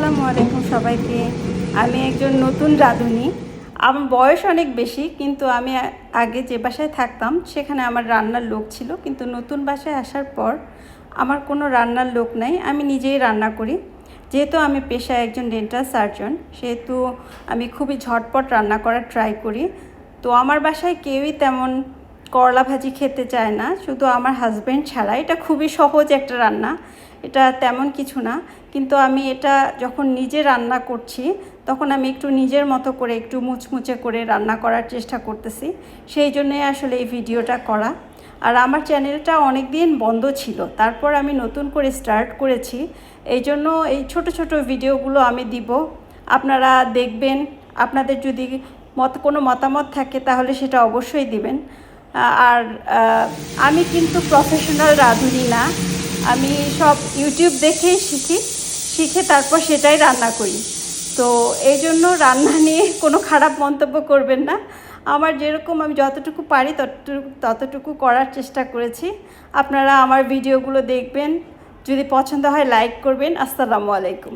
আসসালামু আলাইকুম সবাইকে। আমি একজন নতুন রাঁধুনি। আমার বয়স অনেক বেশি, কিন্তু আমি আগে যে বাসায় থাকতাম সেখানে আমার রান্নার লোক ছিল, কিন্তু নতুন বাসায় আসার পর আমার কোনো রান্নার লোক নাই, আমি নিজেই রান্না করি। যেহেতু আমি পেশায় একজন ডেন্টাল সার্জন, সেহেতু আমি খুবই ঝটপট রান্না করার ট্রাই করি। তো আমার বাসায় কেউই তেমন করলা ভাজি খেতে চায় না, শুধু আমার হাজব্যান্ড ছাড়া। এটা খুবই সহজ একটা রান্না, এটা তেমন কিছু না, কিন্তু আমি এটা যখন নিজে রান্না করছি তখন আমি একটু নিজের মতো করে একটু মুচমুচে করে রান্না করার চেষ্টা করতেছি, সেই জন্যই আসলে এই ভিডিওটা করা। আর আমার চ্যানেলটা অনেক দিন বন্ধ ছিল, তারপর আমি নতুন করে স্টার্ট করেছি, এই জন্য এই ছোট ছোট ভিডিওগুলো আমি দিব, আপনারা দেখবেন। আপনাদের যদি কোনো মতামত থাকে তাহলে সেটা অবশ্যই দিবেন। আর আমি কিন্তু প্রফেশনাল রাঁধুনি না, আমি সব ইউটিউব দেখেই শিখে তারপর সেটাই রান্না করি। তো এই জন্য রান্না নিয়ে কোনো খারাপ মন্তব্য করবেন না। আমার যেরকম আমি যতটুকু পারি ততটুকু করার চেষ্টা করেছি। আপনারা আমার ভিডিওগুলো দেখবেন, যদি পছন্দ হয় লাইক করবেন। আসসালামু আলাইকুম।